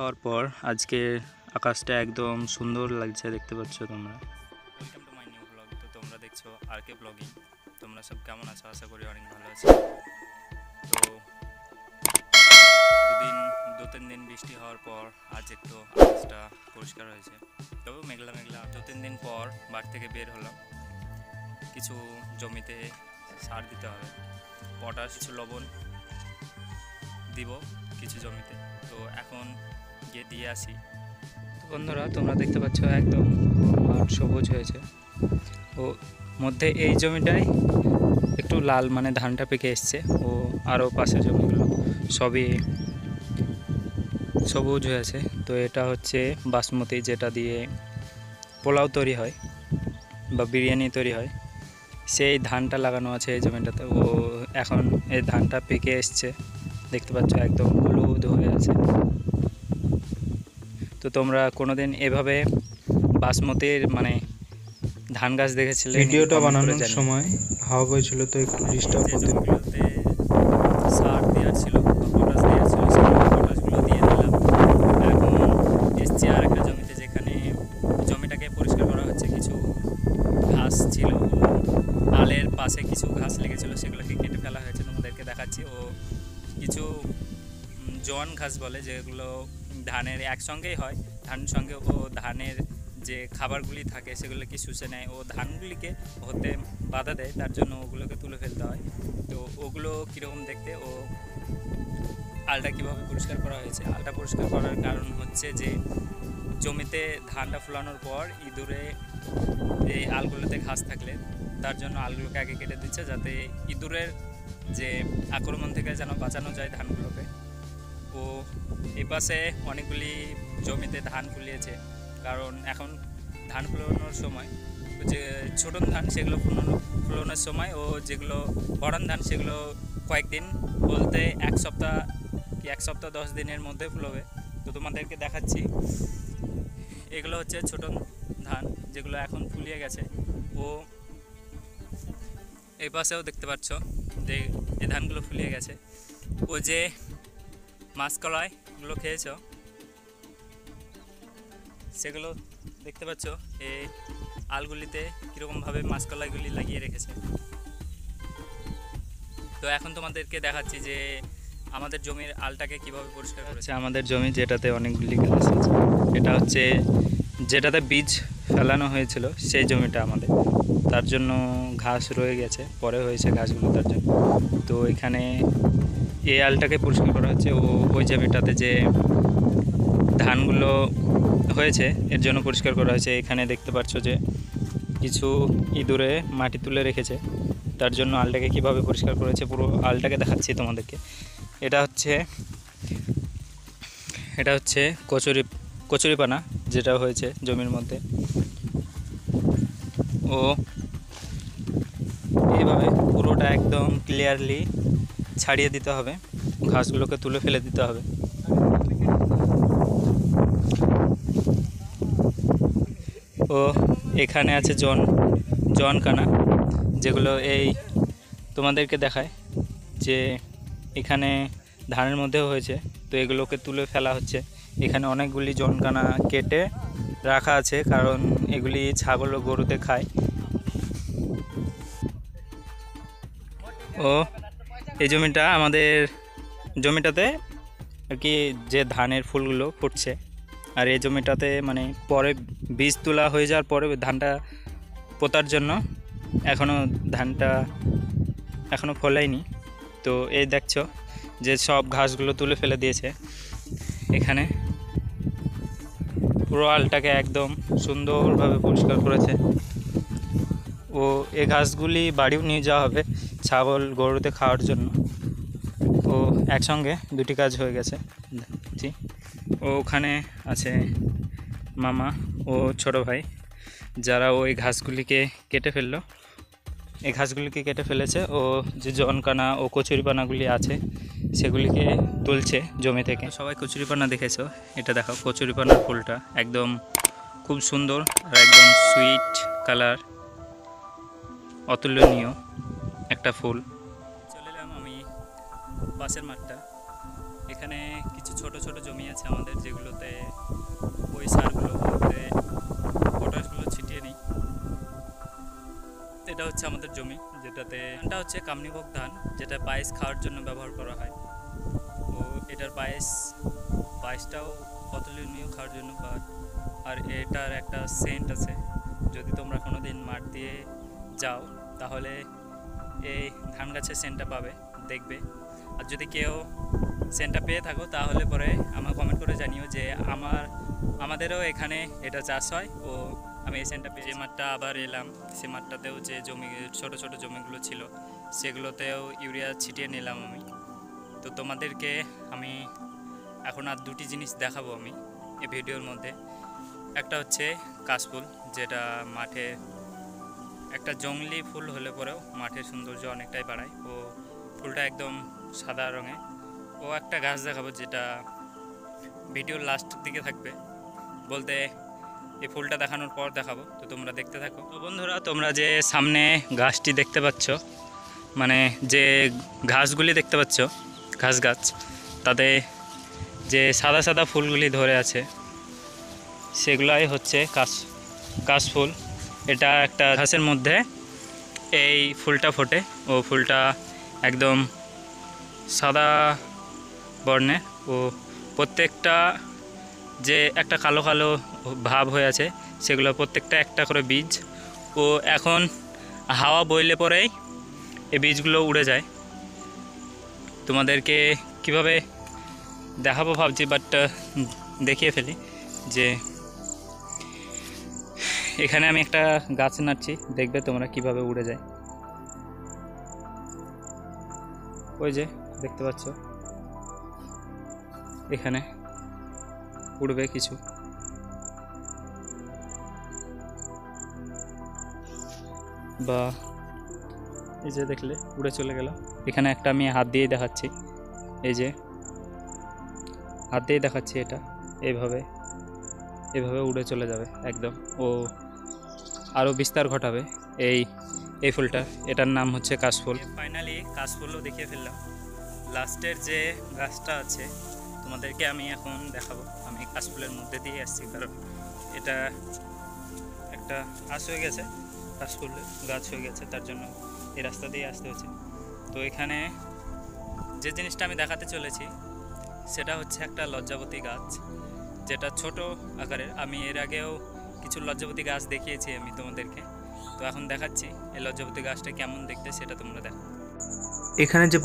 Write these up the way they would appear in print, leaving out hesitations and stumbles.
হওয়ার পর আজকে আকাশটা একদম সুন্দর লাগছে, দেখতে পাচ্ছ তোমরা। Welcome to my new blog. তো তোমরা দেখছো আরকে ব্লগিং। তোমরা সব কেমন আছো? আশা করি অনেক ভালো আছো। তো দু তিন দিন বৃষ্টি হওয়ার পর আজ একটু আকাশটা পরিষ্কার হয়েছে, তবে মেঘলা মেঘলা। 2-3 দিন পর বাড়ি থেকে বের হলাম। কিছু জমিতে সার দিতে হবে, পটাশ, কিছু লবণ দিব কিছু জমিতে। তো এখন গিয়ে দিয়ে আসি। বন্ধুরা তোমরা দেখতে পাচ্ছ একদম মাঠ সবুজ হয়েছে, ও মধ্যে এই জমিটাই একটু লাল, মানে ধানটা পেকে এসছে। ও আরও পাশের জমিগুলো সবই সবুজ হয়েছে। তো এটা হচ্ছে বাসমতি, যেটা দিয়ে পোলাও তৈরি হয় বা বিরিয়ানি তৈরি হয়, সেই ধানটা লাগানো আছে এই জমিটাতে। ও এখন এই ধানটা পেকে এসছে, দেখতে পাচ্ছ একদম হলুদ হয়ে আছে। তো তোমরা কোনোদিন এভাবে বাসমতির মানে ধান গাছ দেখেছিলে? ভিডিওটা বানানোর সময় হাওয়া বইছিল, তো একটু ডিস্টার্ব যে হতে জমিগুলোতে সার দেওয়ার ছিল বা পটাশ দেওয়ার ছিল, সেই পটাশগুলো দিয়ে দিলাম। এখন এসছি আর একটা জমিতে, যেখানে জমিটাকে পরিষ্কার করা হচ্ছে। কিছু ঘাস ছিল, আলের পাশে কিছু ঘাস লেগেছিলো, সেগুলোকে কেটে ফেলা হয়েছে, তোমাদেরকে দেখাচ্ছি। ও কিছু জোয়ান ঘাস বলে, যেগুলো ধানের একসঙ্গেই হয়, ধানের সঙ্গে ও ধানের যে খাবারগুলি থাকে সেগুলোকে শুষে নেয়, ও ধানগুলিকে হতে বাধা দেয়, তার জন্য ওগুলোকে তুলে ফেলতে হয়। তো ওগুলো কীরকম দেখতে, ও আলটা কীভাবে পরিষ্কার করা হয়েছে। আলটা পরিষ্কার করার কারণ হচ্ছে যে জমিতে ধানটা ফলানোর পর ইঁদুরে এই আলগুলোতে ঘাস থাকলে তার জন্য আলগুলোকে আগে কেটে দিচ্ছে, যাতে ইঁদুরের যে আক্রমণ থেকে যেন বাঁচানো যায় ধানগুলোকে। ও এই পাশে অনেকগুলি জমিতে ধান ফুলিয়েছে, কারণ এখন ধান ফলানোর সময়। যে ছোটো ধান সেগুলো ফলানোর সময়, ও যেগুলো বড়ান ধান সেগুলো কয়েকদিন, বলতে এক সপ্তাহ 10 দিনের মধ্যে ফুলবে। তো তোমাদেরকে দেখাচ্ছি, এগুলো হচ্ছে ছোটো ধান যেগুলো এখন ফুলিয়ে গেছে। ও এই পাশেও দেখতে পাচ্ছ যে এই ধানগুলো ফুলিয়ে গেছে। ও যে মাসকলাইগুলো খেয়েছ সেগুলো দেখতে পাচ্ছ এই আলগুলিতে কীরকমভাবে মাসকলাইগুলি লাগিয়ে রেখেছে। তো এখন তোমাদেরকে দেখাচ্ছি যে আমাদের জমির আলটাকে কিভাবে পরিষ্কার করেছে। আমাদের জমি যেটাতে অনেকগুলি গাছ আছে, এটা হচ্ছে যেটাতে বীজ ফেলানো হয়েছিল সেই জমিটা আমাদের, তার জন্য ঘাস রয়ে গেছে, পরে হয়েছে ঘাসগুলো তার জন্য। তো এখানে এই আলটাকে পরিষ্কার করা হচ্ছে। ও ওই জমিটাতে যে ধানগুলো হয়েছে এর জন্য পরিষ্কার করা হয়েছে। এখানে দেখতে পাচ্ছ যে কিছু ইঁদুরে মাটি তুলে রেখেছে, তার জন্য আলটাকে কিভাবে পরিষ্কার করেছে পুরো আলটাকে দেখাচ্ছি তোমাদেরকে। এটা হচ্ছে কচুরিপানা যেটা হয়েছে জমির মধ্যে। ও এইভাবে পুরোটা একদম ক্লিয়ারলি ছাড়িয়ে দিতে হবে, ঘাসগুলোকে তুলে ফেলে দিতে হবে। ও এখানে আছে জনকানা, যেগুলো এই তোমাদেরকে দেখায় যে এখানে ধানের মধ্যেও হয়েছে। তো এগুলোকে তুলে ফেলা হচ্ছে। এখানে অনেকগুলি জনকানা কেটে রাখা আছে, কারণ এগুলি ছাগল ও গরুতে খায়। ও এই আমাদের জমিটাতে আর কি যে ধানের ফুলগুলো ফুটছে, আর এই জমিটাতে মানে পরে বীজ তোলা হয়ে যাওয়ার পরে ধানটা পোতার জন্য ধানটা এখনও ফলায়নি। তো এই দেখছো যে সব ঘাসগুলো তুলে ফেলে দিয়েছে। এখানে পুরো আলটাকে একদম সুন্দরভাবে পরিষ্কার করেছে। ও এই ঘাসগুলি বাড়িও নিয়ে যাওয়া হবে ছাগল গরুতে খাওয়ার জন্য। ও একসঙ্গে দুটি কাজ হয়ে গেছে। জি, ও ওখানে আছে মামা ও ছোট ভাই, যারা ওই ঘাসগুলিকে কেটে ফেললো। এই ঘাসগুলিকে কেটে ফেলেছে। ও যে জনকানা ও কচুরিপানাগুলি আছে সেগুলিকে তুলছে জমি থেকে। সবাই কচুরিপানা দেখেছো, এটা দেখো কচুরিপানার ফুলটা একদম খুব সুন্দর আর একদম সুইট কালার, অতুলনীয় একটা ফুল। চলে এলাম আমি পাশের মাঠটা। এখানে কিছু ছোট ছোট জমি আছে আমাদের, যেগুলোতে ওই সারগুলো বলতে পটাশগুলো ছিটিয়ে নিই। এটা হচ্ছে আমাদের জমি, যেটাতে ধানটা হচ্ছে কামনিভোগ ধান, যেটা পায়েস খাওয়ার জন্য ব্যবহার করা হয়। ও এটার পায়েসটাও অতুলনীয় খাওয়ার জন্য। আর এটার একটা সেন্ট আছে, যদি তোমরা কোনো দিন মাঠ দিয়ে যাও তাহলে এই ধান গাছের সেন্টটা পাবে, দেখবে। আর যদি কেউ সেন্টটা পেয়ে থাকো তাহলে পরে আমার কমেন্ট করে জানিও যে আমাদেরও এখানে এটা চাষ হয়। ও আমি এই সেন্টটা পেয়ে যে মাঠটা আবার এলাম, সে মাঠটাতেও যে ছোট ছোট জমিগুলো ছিল সেগুলোতেও ইউরিয়া ছিটিয়ে নিলাম আমি। তো তোমাদেরকে আমি এখন আর দুটি জিনিস দেখাবো আমি এই ভিডিওর মধ্যে। একটা হচ্ছে কাশফুল, যেটা মাঠে একটা জংলি ফুল হলে পরেও মাঠের সৌন্দর্য অনেকটাই বাড়ায়। ও ফুলটা একদম সাদা রঙে। ও একটা গাছ দেখাবো যেটা ভিডিওর লাস্টের দিকে থাকবে, বলতে এই ফুলটা দেখানোর পর দেখাবো। তো তোমরা দেখতে থাকো। তো বন্ধুরা, তোমরা যে সামনে গাছটি দেখতে পাচ্ছ, মানে যে ঘাসগুলি দেখতে পাচ্ছ, গাছ তাতে যে সাদা সাদা ফুলগুলি ধরে আছে সেগুলাই হচ্ছে কাশফুল। এটা একটা ঘাসের মধ্যে এই ফুলটা ফোটে। ও ফুলটা একদম সাদা বর্ণের। ও প্রত্যেকটা যে একটা কালো কালো ভাব হয়ে আছে সেগুলো প্রত্যেকটা একটা করে বীজ। ও এখন হাওয়া বইলে পরেই এই বীজগুলো উড়ে যায়। তোমাদেরকে কিভাবে দেখাবো ভাবছি, বাট দেখিয়ে ফেলি যে এখানে আমি একটা গাছ নাড়ছি, দেখবে তোমরা কিভাবে উড়ে যায়। ওই যে দেখতে পাচ্ছ এখানে উড়বে কিছু। বা এই যে দেখলে উড়ে চলে গেল। এখানে একটা আমি হাত দিয়ে দেখাচ্ছি, এই যে হাত দিয়ে দেখাচ্ছি, এটা এইভাবে উড়ে চলে যাবে একদম। ও আরও বিস্তার ঘটাবে এই ফুলটা। এটার নাম হচ্ছে কাশফুল। ফাইনালি কাশফুলও দেখিয়ে ফেললাম। লাস্টের যে গাছটা আছে তোমাদেরকে আমি এখন দেখাবো। আমি কাশফুলের মধ্যে দিয়ে আসছি, কারণ এটা একটা গাছ হয়ে গেছে, কাশফুল গাছ হয়ে গেছে, তার জন্য এই রাস্তা দিয়ে আসতে হচ্ছে। তো এখানে যে জিনিসটা আমি দেখাতে চলেছি সেটা হচ্ছে একটা লজ্জাবতী গাছ, যেটা ছোট আকারের। আমি এর আগেও কিছু লজ্জাবতী গাছ দেখিয়েছি আমি তোমাদেরকে। তো এখন দেখাচ্ছি এই লজ্জাবতী গাছটা কেমন দেখতে, সেটা তোমরা দেখো। এখানে যে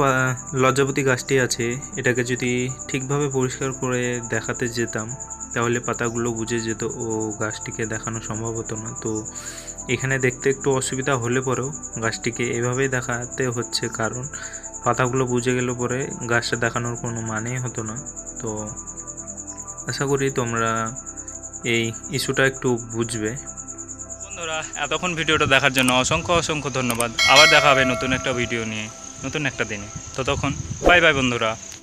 লজ্জাবতী গাছটি আছে, এটাকে যদি ঠিকভাবে পরিষ্কার করে দেখাতে যেতাম তাহলে পাতাগুলো বুঝে যেত ও গাছটিকে দেখানো সম্ভব হতো না। তো এখানে দেখতে একটু অসুবিধা হলে পরেও গাছটিকে এভাবেই দেখাতে হচ্ছে, কারণ পাতাগুলো বুঝে গেলে পরে গাছটা দেখানোর কোনো মানেই হতো না। তো আশা করি তোমরা এই ইস্যুটা একটু বুঝবে। বন্ধুরা, এতক্ষণ ভিডিওটা দেখার জন্য অসংখ্য ধন্যবাদ। আবার দেখা হবে নতুন একটা ভিডিও নিয়ে, নতুন একটা দিনে। ততক্ষণ বাই বাই বন্ধুরা।